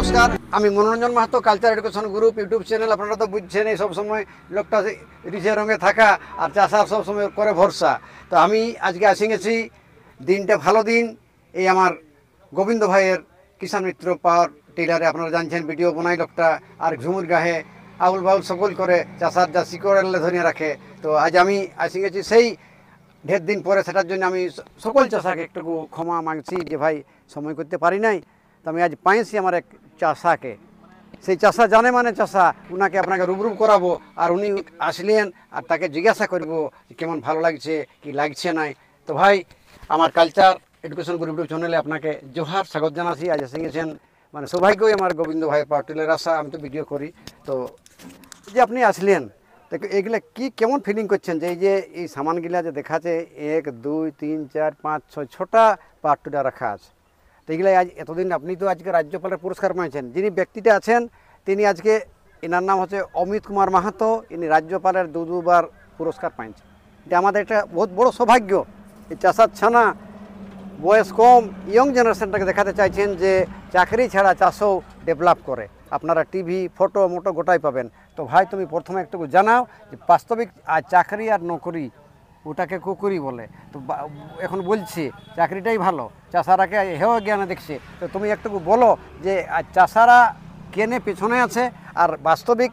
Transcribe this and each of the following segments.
নমস্কার, আমি Manoranjan Mahato, culture education group YouTube channel. আপনারা তো বুঝছেন এই সবসময় লোকটা রিচে রঙে থাকা আর চাষার সবসময় করে ভরসা। তো আমি আজকে আসি গেছি, দিনটা ভালো দিন। এই আমার গোবিন্দ ভাইয়ের কিষাণ মিত্র পাওয়ার টিলারে আপনারা জানছেন ভিডিও বানাই লোকটা, আর ঝুমুর গাহে আউল বাউল সকল করে চাষার যা শিকড়ে ধরিয়ে রাখে। তো আজ আমি আসি গেছি সেই ঢের দিন পরে, সেটার জন্য আমি সকল চাষাকে একটু ক্ষমা মাগছি যে ভাই সময় করতে পারি নাই। তো আমি আজ পাইছি আমার এক চাষাকে, সেই চাষা জানে মানে চাষা, উনাকে আপনাকে রুবরুব করাবো। আর উনি আসলেন আর তাকে জিজ্ঞাসা করবো যে কেমন ভালো লাগছে কি লাগছে নাই। তো ভাই, আমার কালচার এডুকেশন গ্রুপ ইউটিউব চ্যানেলে আপনাকে জোহার, স্বাগত জানাচ্ছি। আজ এসে গেছেন, মানে সৌভাগ্যই আমার গোবিন্দ ভাইয়ের পার্টিলের আশা। আমি তো ভিডিও করি, তো যে আপনি আসলেন, তো এগুলা কি কেমন ফিলিং করছেন যে এই সামানগুলা যে দেখাচ্ছে 1 2 3 4 5 6 6টা পার্টুলা রাখা আছে। তো এগুলো আজ এতদিন আপনি তো আজকে রাজ্যপালের পুরস্কার পেয়েছেন। যিনি ব্যক্তিটা আছেন তিনি আজকে, এনার নাম হচ্ছে অমিত কুমার মাহাতো। ইনি রাজ্যপালের দুবার পুরস্কার পেয়েছেন। এটা আমাদের একটা বহুত বড় সৌভাগ্য। এই চাষার ছানা বয়স কম ইয়ং জেনারেশনটাকে দেখাতে চাইছেন যে চাকরি ছাড়া চাষও ডেভেলপ করে। আপনারা টিভি ফটো মোটো গোটাই পাবেন। তো ভাই, তুমি প্রথমে একটু জানাও যে বাস্তবিক আর চাকরি আর নকরি ওটাকে কুকুরি বলে। তো এখন বলছি চাকরিটাই ভালো, চাষারাকে হেও জ্ঞানে দেখছে। তো তুমি একটু বলো যে চাষারা কেনে পেছনে আছে, আর বাস্তবিক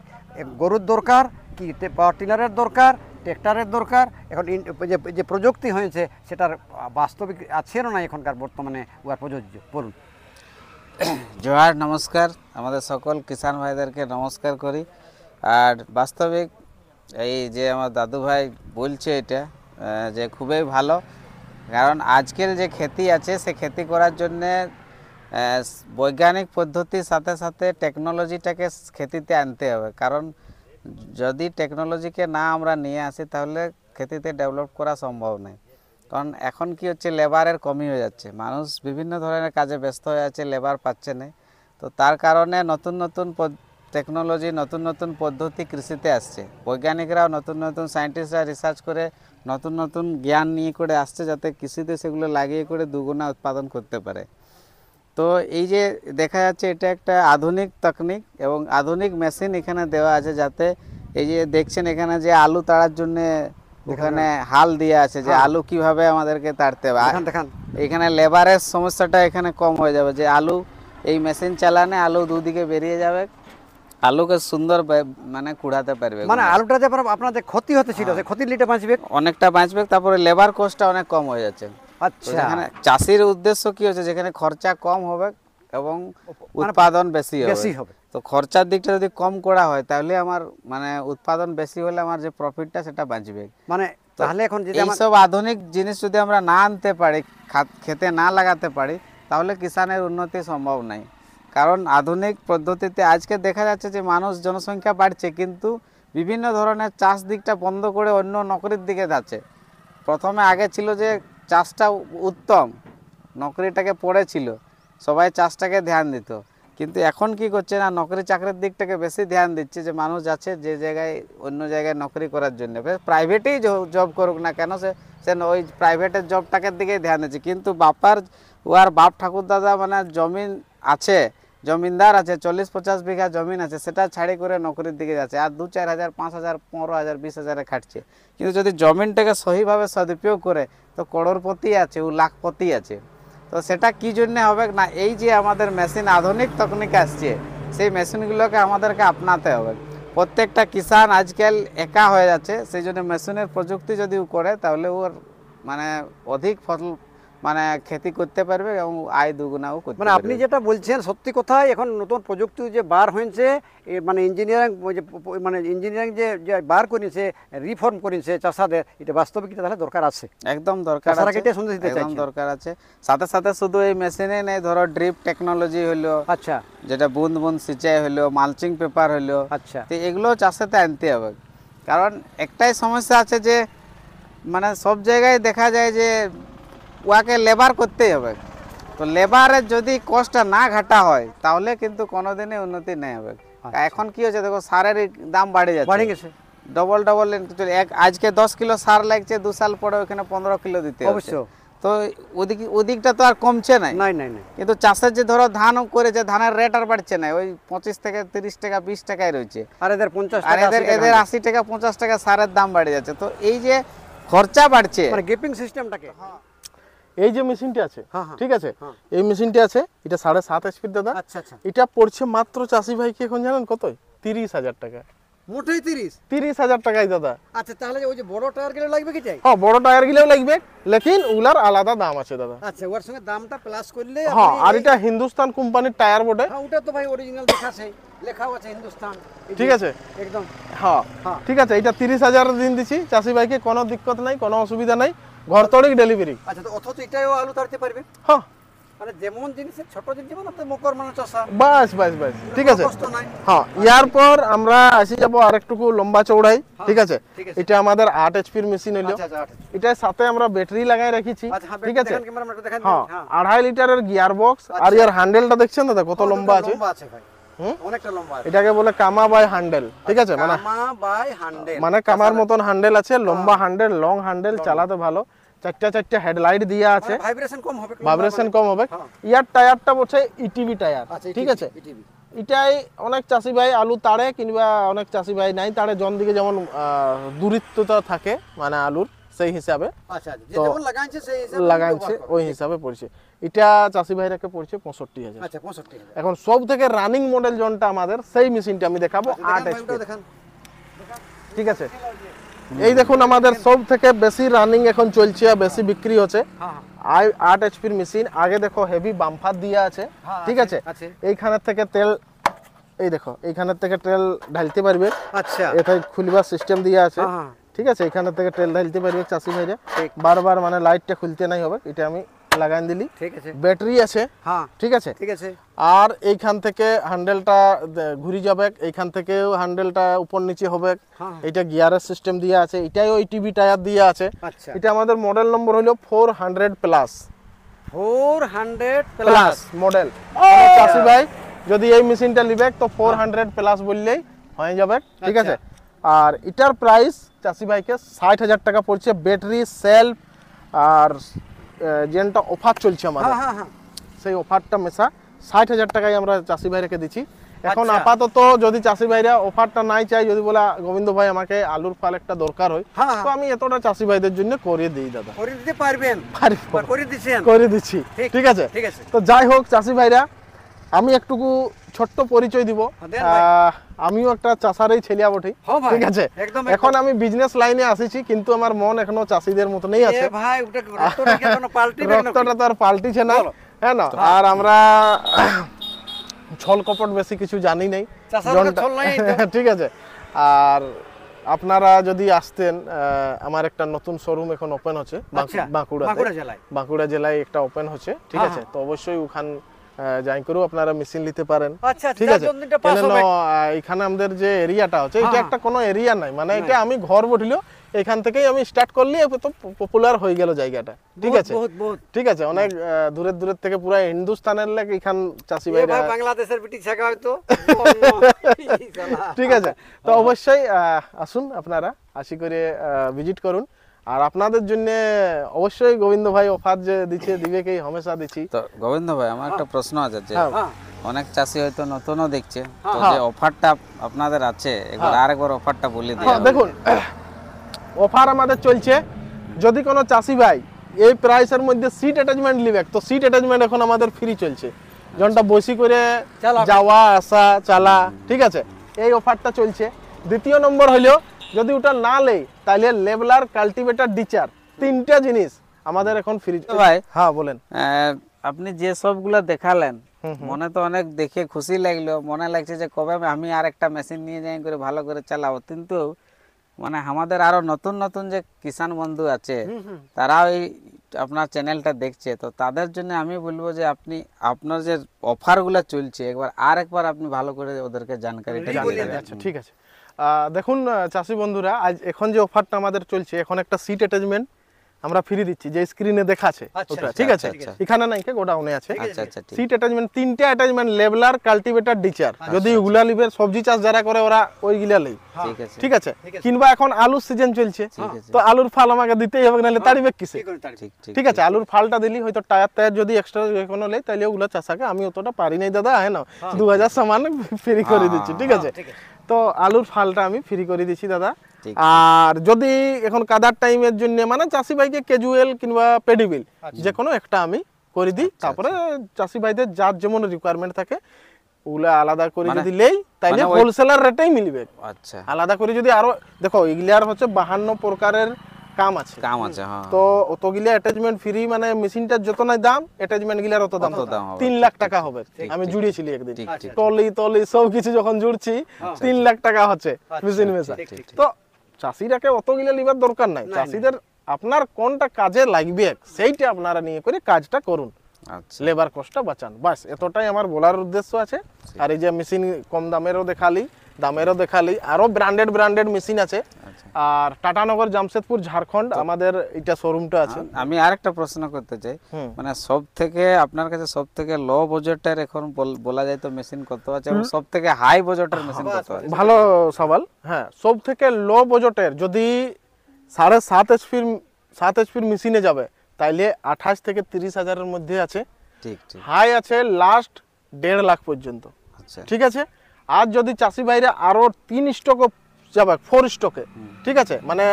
গরুর দরকার কি, পাওয়ার টিলারের দরকার, ট্র্যাক্টরের দরকার, এখন যে প্রযুক্তি হয়েছে সেটার বাস্তবিক আছে না এখনকার বর্তমানে উহার প্রযোজ্য, বলুন। জোহার, নমস্কার। আমাদের সকল কিষাণ ভাইদেরকে নমস্কার করি। আর বাস্তবিক এই যে আমার দাদু ভাই বলছে এটা যে খুবই ভালো, কারণ আজকের যে খেতি আছে সে খেতি করার জন্যে বৈজ্ঞানিক পদ্ধতির সাথে সাথে টেকনোলজিটাকে খেতিতে আনতে হবে। কারণ যদি টেকনোলজিকে না আমরা নিয়ে আসি তাহলে খেতিতে ডেভেলপ করা সম্ভব নয়। কারণ এখন কি হচ্ছে, লেবারের কমি হয়ে যাচ্ছে, মানুষ বিভিন্ন ধরনের কাজে ব্যস্ত হয়ে যাচ্ছে, লেবার পাচ্ছে না। তো তার কারণে নতুন নতুন টেকনোলজি, নতুন নতুন পদ্ধতি কৃষিতে আসছে। বৈজ্ঞানিকরাও নতুন নতুন সায়েন্টিস্টরা রিসার্চ করে নতুন নতুন জ্ঞান নিয়ে করে আসছে, যাতে কৃষিতে সেগুলো লাগিয়ে করে দুগুণা উৎপাদন করতে পারে। তো এই যে দেখা যাচ্ছে এটা একটা আধুনিক তকনিক এবং আধুনিক মেশিন এখানে দেওয়া আছে, যাতে এই যে দেখছেন এখানে যে আলু তাড়ার জন্য ওখানে হাল দিয়ে আছে, যে আলু কিভাবে আমাদেরকে তাড়তে হবে। এখানে লেবারের সমস্যাটা এখানে কম হয়ে যাবে, যে আলু এই মেশিন চালানে আলু দুদিকে বেরিয়ে যাবে, আলুকে সুন্দর মানে কুড়াতে পারবে। মানে আলুটা যে আপনার যে ক্ষতি হতে ছিল সেই ক্ষতির লিটা বাঁচবে, অনেকটা বাঁচবে। তারপরে লেবার কস্টটা অনেক কম হয়ে যাচ্ছে। আচ্ছা, এখানে চাষির উদ্দেশ্য কি হচ্ছে, যেখানে খরচা কম হবে এবং উৎপাদন বেশি হবে। তো খরচার দিকটা যদি কম করা হয় তাহলে আমার মানে উৎপাদন বেশি হলে আমার যে প্রফিটটা সেটা বাঁচবে। মানে তাহলে এখন যদি এইসব আধুনিক জিনিস যদি আমরা না আনতে পারি, খেতে না লাগাতে পারি, তাহলে কিষানের উন্নতি সম্ভব নাই। কারণ আধুনিক পদ্ধতিতে আজকে দেখা যাচ্ছে যে মানুষ জনসংখ্যা বাড়ছে, কিন্তু বিভিন্ন ধরনের চাষ দিকটা বন্ধ করে অন্য নকরির দিকে যাচ্ছে। প্রথমে আগে ছিল যে চাষটা উত্তম, নকরিটাকে পড়েছিল, সবাই চাষটাকে ধ্যান দিত। কিন্তু এখন কি করছে না, নকরি চাকরির দিকটাকে বেশি ধ্যান দিচ্ছে, যে মানুষ যাচ্ছে যে জায়গায় অন্য জায়গায় নকরি করার জন্য, প্রাইভেটেই জব করুক না কেন, সে ওই প্রাইভেটের জবটাকে দিকেই ধ্যান দিচ্ছে। কিন্তু ওর বাপ ঠাকুর দাদা মানে জমিন আছে, জমিনদার আছে, 40-50 বিঘা জমিন আছে, সেটা ছাড়ি করে নকরির দিকে যাচ্ছে, আর 2-4 হাজার 5 হাজার 15 হাজার 20 হাজারে খাটছে। কিন্তু যদি জমিনটাকে সহিভাবে সদুপয়োগ করে তো করোড়পতি আছে, ও লাখপতি আছে। তো সেটা কি জন্য হবে না, এই যে আমাদের মেশিন আধুনিক তকনিক আসছে, সেই মেশিনগুলোকে আমাদেরকে আপনাতে হবে। প্রত্যেকটা কিষাণ আজকাল একা হয়ে যাচ্ছে, সেই জন্য মেশিনের প্রযুক্তি যদি করে তাহলে ওর মানে অধিক ফসল মানে খেতি করতে পারবে এবং আয় দুগুণাও করতে পারবে। মানে আপনি যেটা বলছেন সত্যি কথাই। এখন নতুন প্রযুক্তি যে বার হয়েছে, মানে ইঞ্জিনিয়ারিং যে বার করেছে, রিফর্ম করেছে চাষাদের, এটা বাস্তবিক তাহলে দরকার আছে, একদম দরকার আছে, একদম দরকার আছে। সাথে সাথে শুধু এই মেশিনে নেই, ধরো ড্রিপ টেকনোলজি হলো, আচ্ছা, যেটা বুঁদ বুঁদ সিঁচাই হলো, মালচিং পেপার হলো, আচ্ছা, তো এগুলো চাষেতে আনতে হবে। কারণ একটাই সমস্যা আছে যে মানে সব জায়গায় দেখা যায় যে ওয়াকে লেবার করতেই হবে। তো লেবারের যদি কষ্টটা না ঘাটা হয় তাহলে কিন্তু কোনোদিনই উন্নতি নেই হবে। এখন কি হচ্ছে দেখো, সারের দাম বাড়ে গেছে, ডবল। আজকে 10 কিলো সার লাগছে, 2 সাল পরে ওখানে 15 কিলো দিতে হবে। তো ওদিকটা তো আর কমছে নাই, নাই নাই নাই কিন্তু চাষের যে ধরো ধান করেছে, ধানের রেট আর বাড়ছে না, ওই 25 থেকে 30 টাকা 20 টাকায় রয়েছে। আর এদের 50 আর টাকা এদের 80 টাকা 50 টাকা সারের দাম বেড়ে যাচ্ছে। তো এই যে খরচা বাড়ছে, মানে গেপিং সিস্টেমটাকে এই যে মেশিনটি আছে, হ্যাঁ, হ্যাঁ, ঠিক আছে, হ্যাঁ। এই মেশিনটি আছে, এটা 7.5 HP দাদা। আচ্ছা আচ্ছা, এটা পড়ছে মাত্র চাষি ভাইকে এখন জানেন কত? 30,000 টাকা। মোটেই 30। 30,000 টাকায় দাদা। আচ্ছা, তাহলে ওই যে বড় টায়ার গুলো লাগবে কি চাই? হ্যাঁ, বড় টায়ার গিলেও লাগবে, লেকিন ওগুলার আলাদা দাম আছে দাদা। আচ্ছা, ওর সঙ্গে দামটা প্লাস করলে হ্যাঁ, আপনি আর এই- এটা হিন্দুস্তান কোম্পানির টায়ার বটে। হ্যাঁ, ওটা তো ভাই অরিজিনাল দেখাছে, লেখাও আছে হিন্দুস্তান, এই যে ঠিক আছে, একদম। হ্যাঁ হ্যাঁ। ঠিক আছে, এটা 30,000 দিন দিচ্ছি চাষি ভাইকে, কোনো দিক্কত নাই, কোনো অসুবিধা নাই, ঘর তড়িক ডেলিভারি। আচ্ছা, তো অথচ এটাও আলু তাড়তে পারবে, হ্যাঁ, মানে যেমন জিনিসের ছোট জিনিস, যেমন আপনার মকর মানে চষা, বাস বাস বাস, ঠিক আছে। কষ্ট নাই। হ্যাঁ, ইয়ার পর আমরা আসি যাবো আরেকটুকু লম্বা চৌড়াই, ঠিক আছে। ঠিক আছে। এটা আমাদের 8 HP মেশিন হইলো। আচ্ছা আচ্ছা, আচ্ছা। এটার সাথে আমরা ব্যাটারি লাগাই রেখেছি, আচ্ছা, হ্যাঁ, ঠিক আছে। দেখেন ক্যামেরা একটু দেখেন। হ্যাঁ, হ্যাঁ, 2.5 লিটারের গিয়ার বক্স, আর আচ্ছা। ইয়ার হ্যান্ডেলটা দেখছেন দাদা কত লম্বা আছে। লম্বা আছে ভাই, হুম? অনেকটা লম্বা আছে। এটাকে বলে কামা বাই হ্যান্ডেল, ঠিক আছে, মানে কামা বাই 100, মানে কামার মতন হ্যান্ডেল আছে, লম্বা হ্যান্ডেল, লং হ্যান্ডেল, চালাতে ভালো। চারটা হেডলাইট দিয়া আছে, ভাইব্রেশন কম হবে, ভাইব্রেশন কম হবে। হ্যাঁ। ইয়ার টায়ারটা বলছে ইটিভি টায়ার, আচ্ছা, ঠিক আছে। ETV এটাই অনেক চাষি ভাই আলু তাড়ে, কিংবা অনেক চাষি ভাই নাই তাড়ে, জন দিকে যেমন দূরত্বতা থাকে মানে আলুর, সেই হিসাবে আচ্ছা, যে তো যেমন লাগাইছে সেই হিসাবে লাগাইছে, ব্যবহার করবে। ওই হিসাবে পড়ছে। এটা চাষি ভাইরাকে পড়ছে 65,000। আচ্ছা, 65,000। এখন সব থেকে রানিং মডেল জনটা আমাদের সেই মেশিনটা আমি দেখাবো, 8 দেখান ভাই, HP, ওটাও দেখান। ঠিক আছে। এই দেখুন আমাদের সব থেকে বেশি রানিং এখন চলছে আর বেশি বিক্রি হচ্ছে হ্যাঁ 8 HP মেশিন। আগে দেখো হেভি বাম্পার দিয়া আছে, হ্যাঁ, ঠিক আছে। আছে। এইখানের থেকে তেল, এই দেখো এইখানের থেকে তেল ঢালতে পারবে, আচ্ছা, এটাই খুলবার সিস্টেম দিয়া আছে, হ্যাঁ, হ্যাঁ। ঠিক আছে। এখানের থেকে তেল ঢালতে পারবে চাষি ভাইরা, ঠিক। বারবার মানে লাইটটা খুলতে নাই হবে, এটা আমি লাগাই দিলি। ঠিক আছে, ব্যাটারি আছে, হ্যাঁ, ঠিক আছে। ঠিক আছে। আর এইখান থেকে হ্যান্ডেলটা ঘুরি যাবে, এইখান থেকেও হ্যান্ডেলটা উপর নিচে হবে। হ্যাঁ। এটা গিয়ারের সিস্টেম দিয়া আছে, এটাই ওই টিভি টায়ার দিয়া আছে। আচ্ছা, এটা আমাদের মডেল নম্বর হলো 400 প্লাস 400 প্লাস প্লাস। মডেল। চাষি ভাই যদি এই মেশিনটা নিবে তো 400 প্লাস বললেই হয়ে যাবে, ঠিক আছে। আর এটার প্রাইস চাষি ভাইকে 60,000 টাকা পড়ছে, ব্যাটারি, সেলফ আর যেটা অফার চলছে আমাদের, হ্যাঁ, হ্যাঁ, হ্যাঁ। সেই অফারটা মেশা 60,000 টাকায় আমরা চাষি ভাইরাকে দিচ্ছি। এখন আচ্ছা। আপাতত যদি চাষি ভাইরা অফারটা নাই চাই, যদি বলা গোবিন্দ ভাই আমাকে আলুর ফাল একটা দরকার হয়, হ্যাঁ, হ্যাঁ। তো আমি এতটা চাষি ভাইদের জন্য করে দিই দাদা, করে দিতে পারবেন, পারবো, বা করে দিছেন। করে দিচ্ছি, ঠিক, ঠিক আছে। ঠিক আছে। তো যাই হোক চাষি ভাইরা, আমি একটুকু ছোট্ট পরিচয় দিব। হ্যাঁ, দেন ভাই। আমিও একটা চাষারই ছেলিয়া বটি, হ্যাঁ ভাই, ঠিক আছে। একদম, এখন আমি বিজনেস লাইনে আসিছি, কিন্তু আমার মন এখনো চাষিদের মতনই আছে। এ ভাই, ওটা রক্তটা কি এখনো পাল্টিবে নাকি? রক্তটা তো আর পাল্টিছে না, বলো। হ্যাঁ না। আর আমরা ছল কপট বেশি কিছু জানি নাই, চাষার জনটা- ছল নাই তো। ঠিক আছে। আর আপনারা যদি আসতেন, আমার একটা নতুন শোরুম এখন ওপেন হচ্ছে আচ্ছা, বাঁকুড়াতে, বাঁকুড়া জেলায়। বাঁকুড়া জেলায় একটা ওপেন হচ্ছে, ঠিক হ্যাঁ, আছে। হ্যাঁ। তো অবশ্যই ওখান যাই করু আপনারা মেশিন নিতে পারেন, আচ্ছা, ঠিক যার আছে। জন্যটা পাস কেন হবে। এখানে আমাদের যে এরিয়াটা হচ্ছে, এটা হ্যাঁ, একটা কোনো এরিয়া নাই, মানে এটা আমি ঘর বঠিল, এখান থেকেই আমি স্টার্ট করলি, তো পপুলার হয়ে গেল জায়গাটা, ঠিক বহুত, আছে। বহুত, বহুত। ঠিক আছে, অনেক দূরের থেকে পুরো হিন্দুস্তানের লেগে এখান চাষি এ ভাইরা, ভাই, বাংলাদেশের বিটি ছাকা হয়তো। ঠিক আছে। তো অবশ্যই আসুন আপনারা, আসি করে ভিজিট করুন। আর আপনাদের জন্য অবশ্যই গোবিন্দ ভাই অফার যে দিচ্ছে, দিবেকেই হামেশা দিচ্ছি। তো গোবিন্দ ভাই, আমার একটা প্রশ্ন আছে যে হ্যাঁ। হ্যাঁ, অনেক চাষি হয়তো নতুনও দেখছে, তো হ্যাঁ। যে অফারটা আপনাদের আছে, একবার হ্যাঁ। আরেকবার অফারটা বলে দিই। হ্যাঁ, দেখুন অফার আমাদের চলছে, যদি কোনো চাষি ভাই এই প্রাইসের মধ্যে সিট অ্যাটাচমেন্ট নিবে, তো সিট অ্যাটাচমেন্ট এখন আমাদের ফ্রি চলছে, যেটা বসি করে চালাবে। যাওয়া আসা চালা, ঠিক আছে, এই অফারটা চলছে। দ্বিতীয় নম্বর হলো, যদি ওটা না লেই তাহলে লেভেলার, কাল্টিভেটর, ডিচার, তিনটা জিনিস আমাদের এখন ফ্রি। ভাই, হ্যাঁ বলেন। আপনি যে সবগুলো দেখালেন, মনে তো অনেক দেখে খুশি লাগলো, মনে লাগছে যে কবে আমি আর একটা মেশিন নিয়ে যাই করে ভালো করে চালাবো। কিন্তু মানে আমাদের আরো নতুন নতুন যে কিষান বন্ধু আছে, তারাও এই আপনার চ্যানেলটা দেখছে, তো তাদের জন্য আমি বলবো যে আপনি আপনার যে অফারগুলো চলছে, একবার আপনি ভালো করে ওদেরকে জানকারিটা দিয়ে বলে দেবেন। আচ্ছা, ঠিক আছে। দেখুন চাষি বন্ধুরা, আজ এখন যে অফারটা আমাদের চলছে, এখন একটা সিট অ্যাটাচমেন্ট আমরা ফ্রি দিচ্ছি, যে স্ক্রিনে দেখাচ্ছে আচ্ছা, ওটা, আচ্ছা, ঠিক আছে? আচ্ছা। এখানে নাই, গোডাউনে আছে। আচ্ছা আচ্ছা ঠিক সিট অ্যাটাচমেন্ট, 3টে অ্যাটাচমেন্ট, লেভেলার, কাল্টিভেটর, ডিচার। যদি ওগুলা লিবে, সবজি চাষ যারা করে ওরা ওইগুলা লই, ঠিক আছে ঠিক আছে? কিংবা এখন আলুর সিজন চলছে, ঠিক আছে। তো আলুর ফাল আমাকে দিতেই হবে, নাহলে তাড়িবে কিসে? কি করে তাড়ি? ঠিক ঠিক ঠিক আছে, আলুর ফালটা দিলি হয়তো টায়ার যদি এক্সট্রা কোনো লেই, তাহলে ওগুলো চাষাকে আমি অতটা পারি নাই দাদা, হ্যাঁ না, 2000 সামান ফ্রি করে দিচ্ছি, ঠিক আছে? ঠিক আছে। তো আলুর ফালটা আমি ফ্রি করে দিচ্ছি দাদা। ঠিক। আর যদি এখন কাদার টাইমের জন্য মানে চাষি ভাইকে ক্যাজুয়াল কিংবা পেডিবিল যে কোনো একটা আমি করে দিই, তারপরে চাষি ভাইদের যার যেমন রিকোয়ারমেন্ট থাকে ওগুলা আলাদা করে যদি লেই, তাইলে মানে ওই- হোলসেলার রেটেই মিলবে। আচ্ছা আলাদা করে যদি আরো দেখো, এগুলার হচ্ছে 52 প্রকারের কাম আছে, কাম আছে, হ্যাঁ তো অতগুলা অ্যাটাচমেন্ট ফ্রি, মানে মেশিনটার যত নাই দাম, অ্যাটাচমেন্ট গুলার অত দাম, অত দাম হবে। 3 লাখ টাকা হবে। আমি জুড়িয়েছিলি একদিন, ঠিক ঠিক টলি সব কিছু যখন জুড়ছি 3 লাখ টাকা হচ্ছে মেশিন মেশা। ঠিক, ঠিক, ঠিক। তো চাষিরাকে অতগুলা লিবার দরকার নাই, চাষিদের আপনার কোনটা কাজে লাগবে সেইটা আপনারা নিয়ে করে কাজটা করুন, আচ্ছা লেবার কষ্টটা বাঁচান, বাস এতটাই আমার বলার উদ্দেশ্য আছে। আর এই যে মেশিন কম দামেরও দেখালি, দামেরও দেখালি, আরো ব্র্যান্ডেড মেশিন আছে। আচ্ছা। আর টাটানগর, জামশেদপুর, ঝাড়খণ্ড আমাদের এটা শোরুমটা আছে। আমি আরেকটা প্রশ্ন করতে চাই, হুম। মানে সব থেকে আপনার কাছে সব থেকে লো বাজেটের এখন বলা যায় তো মেশিন কত আছে, এবং সব থেকে হাই বাজেটের মেশিন কত আছে? ভালো সওয়াল। হ্যাঁ, সব থেকে লো বাজেটের যদি 7.5 এইচপির মেশিনে যাবে, তাইলে 28 থেকে 30 হাজারের মধ্যে আছে। ঠিক ঠিক হাই আছে লাস্ট 1.5 লাখ পর্যন্ত, আচ্ছা ঠিক আছে? আর যদি চাষি ভাইরা আরো 3 স্টকও যাবে, 4 স্টকে, ঠিক আছে? মানে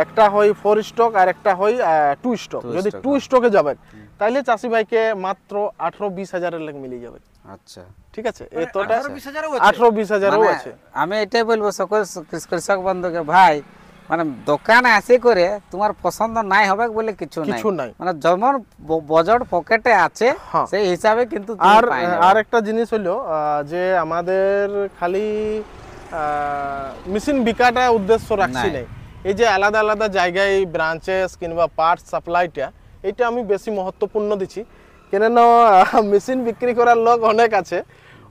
একটা হয় 4 স্টক আর একটা হয় 2 স্টক। যদি stock, 2 স্টকে যাবে, তাইলে চাষি ভাইকে মাত্র 18-20 হাজারের লেগে মিলে যাবে, আচ্ছা। ঠিক আছে? এতটা 18-20 হাজারও আছে? 18-20 হাজারও মানে আছে। আমি এটাই বলবো সকল কৃষক বন্ধুকে, ভাই মানে দোকানে আসি করে তোমার পছন্দ নাই হবে বলে কিছু কিছু নাই। মানে যেমন বাজেট পকেটে আছে হ্যাঁ। সেই হিসাবে কিন্তু তুমি আর পাই নেবে। আর একটা জিনিস হলো যে আমাদের খালি মেশিন বিকাটা উদ্দেশ্য রাখছি নাই। নাই, এই যে আলাদা আলাদা জায়গায় ব্রাঞ্চেস কিংবা পার্টস সাপ্লাইটা, এটা আমি বেশি মহত্বপূর্ণ দিচ্ছি। কেননা মেশিন বিক্রি করার লোক অনেক আছে,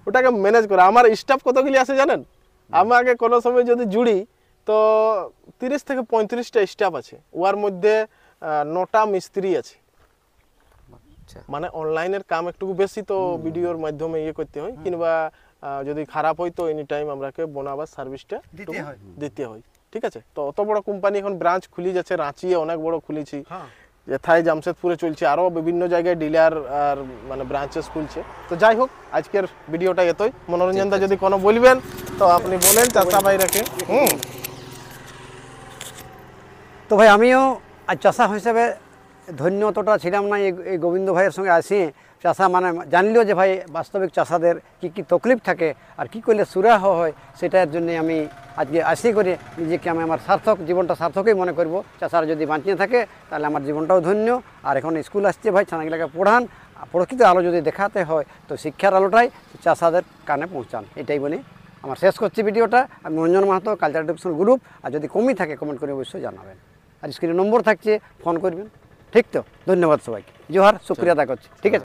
ওটাকে ম্যানেজ করা। আমার স্টাফ কতগুলি আছে জানেন? আমাকে কোনো সময় যদি জুড়ি, তো 30 থেকে 35টা স্টাফ আছে, ওর মধ্যে 9টা মিস্ত্রি আছে। আচ্ছা। মানে অনলাইনের কাম একটু বেশি, তো ভিডিওর মাধ্যমে ইয়ে করতে হয়, কিংবা যদি খারাপ হয় তো এনি টাইম আমরাকে বোনাবার সার্ভিসটা দিতে হয়, ঠিক আছে? তো অত বড় কোম্পানি এখন ব্রাঞ্চ খুলি যাচ্ছে, রাঁচিয়ে অনেক বড় খুলেছি, এথায় জামশেদপুরে চলছে, আরো বিভিন্ন জায়গায় ডিলার আর মানে ব্রাঞ্চেস খুলছে। তো যাই হোক, আজকের ভিডিওটা এতই। মনোরঞ্জনদা যদি কোনো বলবেন তো আপনি বলেন, চাচা ভাই রাখেন। তো ভাই আমিও আজ চাষা হিসেবে ধন্য অতটা ছিলাম না, এই গোবিন্দ ভাইয়ের সঙ্গে আসি চাষা মানে জানলেও যে ভাই বাস্তবিক চাষাদের কি তকলিফ থাকে আর কি করলে সুরাহ হয়, সেটার জন্যে আমি আজকে আসি করে নিজেকে আমি আমার সার্থক, জীবনটা সার্থকই মনে করব। চাষারা যদি বাঁচিয়ে থাকে তাহলে আমার জীবনটাও ধন্য। আর এখন স্কুল আসছে ভাই, ছানাগুলাকে পড়ান, প্রকৃত আলো যদি দেখাতে হয় তো শিক্ষার আলোটাই চাষাদের কানে পৌঁছান, এটাই বলে আমার শেষ করছি ভিডিওটা। আমি Ranjan Mahato, culture education group. আর যদি কমই থাকে কমেন্ট করে অবশ্যই জানাবেন, আর স্ক্রিনে নম্বর থাকছে, ফোন করবেন, ঠিক তো? ধন্যবাদ সবাইকে, জোহার, শুক্রিয়া আদা করছি, ঠিক আছে।